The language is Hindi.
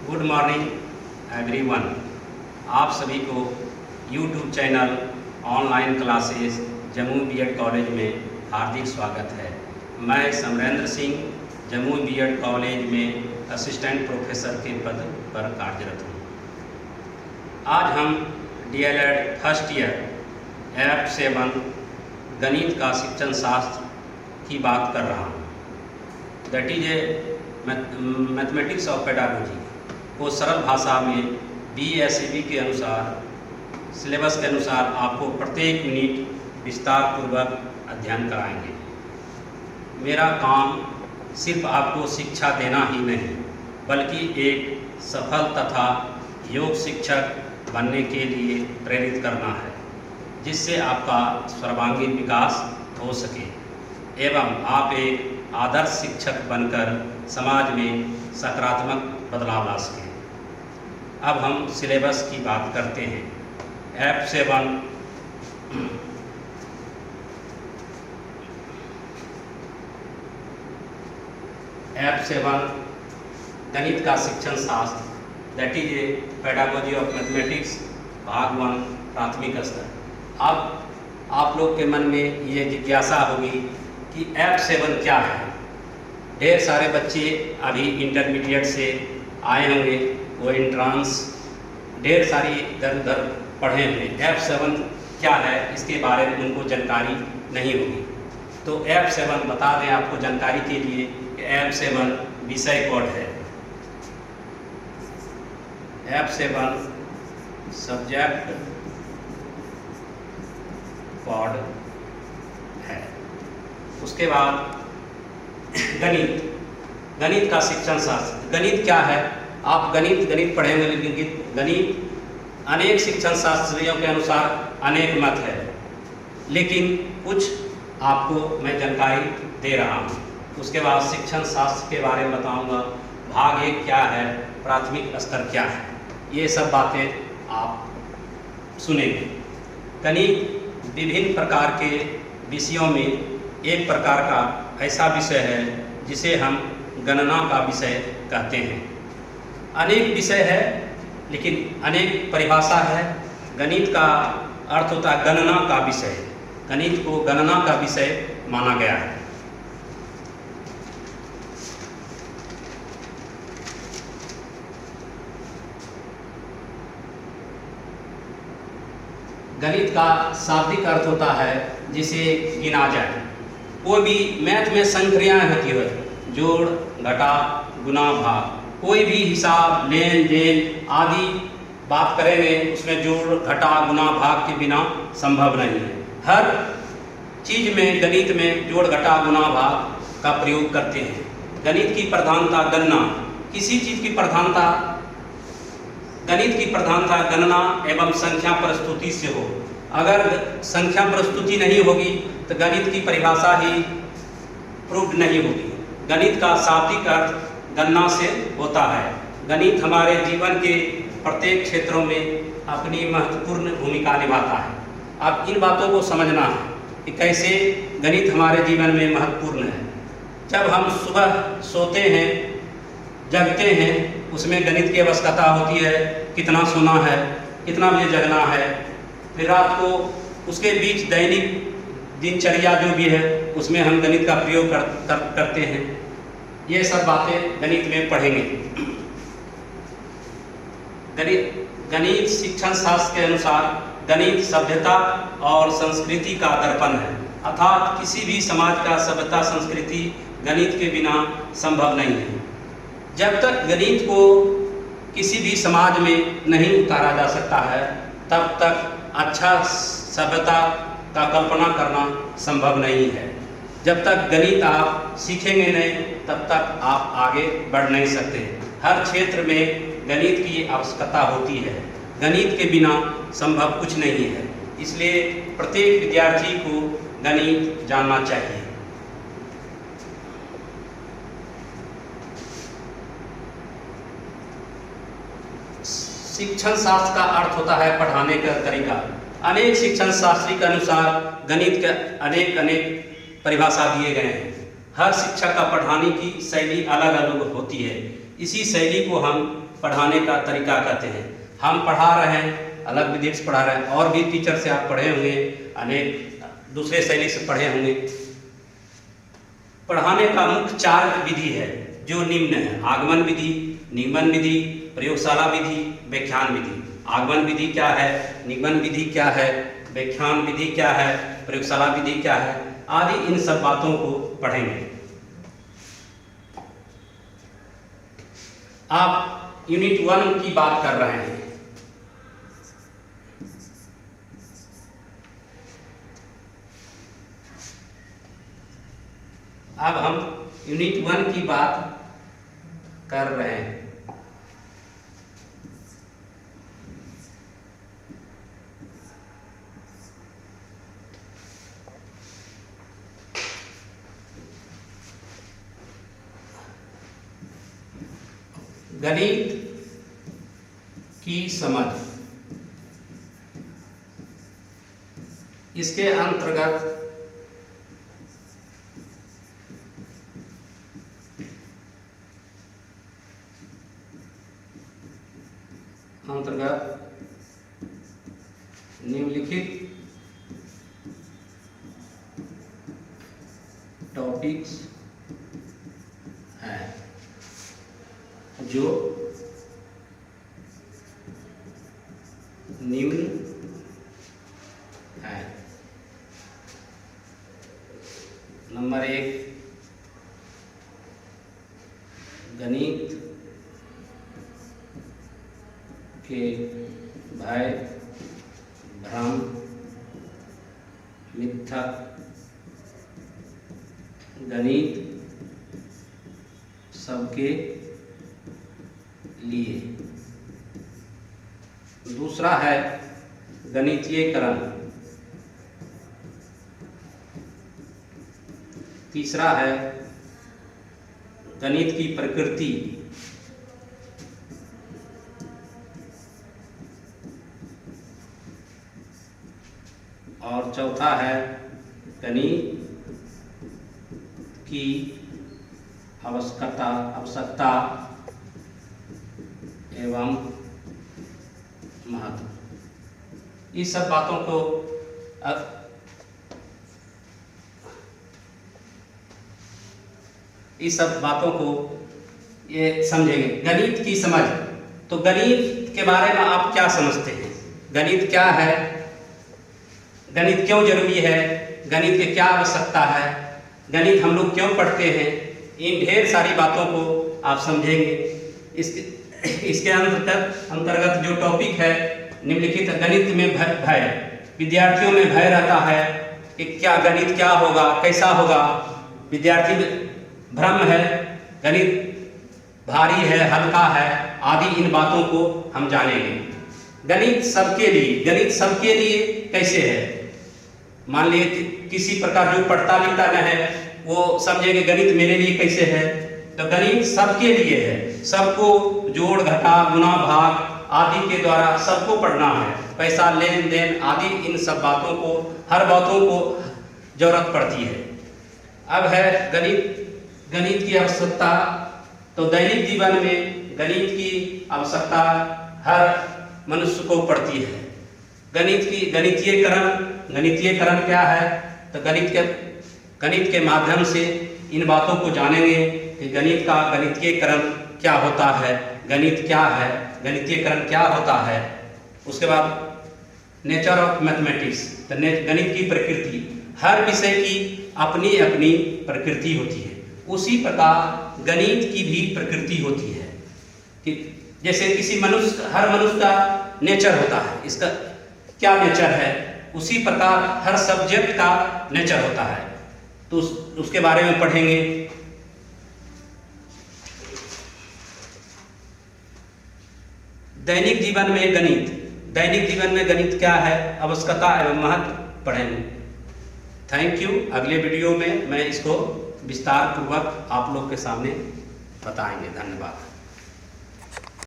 Good morning everyone. आप सभी को YouTube channel online classes Jammu BEd college में हार्दिक स्वागत है। मैं समरेंद्र सिंह जम्मू बीएड कॉलेज में असिस्टेंट प्रोफेसर के पद पर कार्यरत हूँ। आज हम डीएलएड फर्स्ट ईयर एफ 7 गणित का शिक्षण शास्त्र की बात कर रहा हूँ। That is a mathematics of pedagogy को सरल भाषा में BSAB के अनुसार सिलेबस के अनुसार आपको प्रत्येक मिनट विस्तार पूर्वक अध्ययन कराएंगे। मेरा काम सिर्फ आपको शिक्षा देना ही नहीं बल्कि एक सफल तथा योग्य शिक्षक बनने के लिए प्रेरित करना है, जिससे आपका सर्वांगीण विकास हो सके एवं आप एक आदर्श शिक्षक बनकर समाज में सकारात्मक बदलाव ला सकें। अब हम सिलेबस की बात करते हैं। F7 गणित का शिक्षण शास्त्र that is a pedagogy of mathematics भाग 1 प्राथमिक स्तर। अब आप लोग के मन में ये जिज्ञासा होगी कि F7 क्या है। ढेर सारे बच्चे अभी इंटरमीडिएट से आए होंगे, वो एंट्रांस ढेर सारी इधर उधर पढ़े हुए। F7 क्या है इसके बारे में उनको जानकारी नहीं होगी, तो F7 बता दें आपको जानकारी के लिए कि F7 विषय कोड है। F7 सब्जेक्ट कोड है। उसके बाद गणित का शिक्षण शास्त्र। गणित क्या है? आप गणित पढ़ेंगे, लेकिन गणित अनेक शिक्षण शास्त्रियों के अनुसार अनेक मत है, लेकिन कुछ आपको मैं जानकारी दे रहा हूँ। उसके बाद शिक्षण शास्त्र के बारे में बताऊँगा। भाग 1 क्या है, प्राथमिक स्तर क्या है, ये सब बातें आप सुनेंगे। गणित विभिन्न प्रकार के विषयों में एक प्रकार का ऐसा विषय है जिसे हम गणना का विषय कहते हैं। अनेक विषय है लेकिन अनेक परिभाषा है। गणित का अर्थ होता है गणना का विषय। गणित को गणना का विषय माना गया है। गणित का शाब्दिक अर्थ होता है जिसे गिना जाए। कोई भी मैथ में संक्रियाएं होती है, जोड़ घटा गुना भाग, कोई भी हिसाब लेन देन आदि बात करेंगे उसमें जोड़ घटा गुना भाग के बिना संभव नहीं है। हर चीज में गणित में जोड़ घटा गुना भाग का प्रयोग करते हैं। गणित की प्रधानता गणना, किसी चीज की प्रधानता गणित की प्रधानता गणना एवं संख्या प्रस्तुति से हो। अगर संख्या प्रस्तुति नहीं होगी तो गणित की परिभाषा ही प्रूव नहीं होगी। गणित का शाब्दिक अर्थ गणना से होता है। गणित हमारे जीवन के प्रत्येक क्षेत्रों में अपनी महत्वपूर्ण भूमिका निभाता है। अब इन बातों को समझना है कि कैसे गणित हमारे जीवन में महत्वपूर्ण है। जब हम सुबह सोते हैं जगते हैं, उसमें गणित की आवश्यकता होती है। कितना सोना है, कितना बजे जगना है, फिर रात को उसके बीच दैनिक दिनचर्या जो भी है उसमें हम गणित का प्रयोग करते हैं। ये सब बातें गणित में पढ़ेंगे। गणित शिक्षण शास्त्र के अनुसार गणित सभ्यता और संस्कृति का दर्पण है, अर्थात किसी भी समाज का सभ्यता संस्कृति गणित के बिना संभव नहीं है। जब तक गणित को किसी भी समाज में नहीं उतारा जा सकता है तब तक अच्छा सभ्यता का कल्पना करना संभव नहीं है। जब तक गणित आप सीखेंगे नहीं तब तक आप आगे बढ़ नहीं सकते। हर क्षेत्र में गणित की आवश्यकता होती है। गणित के बिना संभव कुछ नहीं है। इसलिए प्रत्येक विद्यार्थी को गणित जानना चाहिए। शिक्षण शास्त्र का अर्थ होता है पढ़ाने का तरीका। अनेक शिक्षण शास्त्री के अनुसार गणित के अनेक परिभाषा दिए गए हैं। हर शिक्षक का पढ़ाने की शैली अलग अलग होती है। इसी शैली को हम पढ़ाने का तरीका कहते हैं। हम पढ़ा रहे हैं, अलग विधि से पढ़ा रहे हैं, और भी टीचर से आप पढ़े होंगे, अनेक दूसरे शैली से पढ़े होंगे। पढ़ाने का मुख्य 4 विधि है जो निम्न है: आगमन विधि, निगमन विधि, प्रयोगशाला विधि, व्याख्यान विधि। आगमन विधि क्या है, निगमन विधि क्या है, व्याख्यान विधि क्या है, प्रयोगशाला विधि क्या है, आदि इन सब बातों को पढ़ेंगे। आप यूनिट 1 की बात कर रहे हैं। अब हम यूनिट 1 की बात कर रहे हैं। गणित की समझ। इसके अंतर्गत निम्नलिखित टॉपिक्स हैं जो निम्न है। नंबर 1, गणित के भय, भ्रम, मिथ्या। गणित सबके लिए। दूसरा है गणितीयकरण। तीसरा है गणित की प्रकृति। और चौथा है गणित की आवश्यकता एवं महत्व। इस सब बातों को ये समझेंगे। गणित की समझ। तो गणित के बारे में आप क्या समझते हैं? गणित क्या है? गणित क्यों जरूरी है? गणित की क्या आवश्यकता है? गणित हम लोग क्यों पढ़ते हैं? इन ढेर सारी बातों को आप समझेंगे। इसके अंतर्गत जो टॉपिक है निम्नलिखित। गणित में भय। विद्यार्थियों में भय रहता है कि क्या गणित क्या होगा, कैसा होगा। विद्यार्थी में भ्रम है, गणित भारी है, हल्का है, आदि इन बातों को हम जानेंगे। गणित सबके लिए। गणित सबके लिए कैसे है? मान लीजिए किसी प्रकार जो पढ़ता लिखता न है वो समझेंगे गणित मेरे लिए कैसे है। तो गणित सबके लिए है। सबको जोड़, घटा, गुणा, भाग आदि के द्वारा सबको पढ़ना है। पैसा, लेन देन आदि इन सब बातों को, हर बातों को जरूरत पड़ती है। अब है गणित की आवश्यकता। तो दैनिक जीवन में गणित की आवश्यकता हर मनुष्य को पड़ती है। गणितीयकरण क्या है? तो गणित के माध्यम से इन बातों को जानेंगे कि गणित का गणितीयकरण क्या होता है, गणित क्या है, गणितीयकरण क्या होता है। उसके बाद नेचर ऑफ मैथमेटिक्स। तो गणित की प्रकृति। हर विषय की अपनी अपनी प्रकृति होती है। उसी प्रकार गणित की भी प्रकृति होती है कि जैसे हर मनुष्य का नेचर होता है। इसका क्या नेचर है, उसी प्रकार हर सब्जेक्ट का नेचर होता है। तो उसके बारे में पढ़ेंगे। दैनिक जीवन में गणित क्या है, आवश्यकता एवं महत्व पढ़ेंगे। Thank you. अगले वीडियो में मैं इसको विस्तार पूर्वक आप लोग के सामने बताएंगे। धन्यवाद।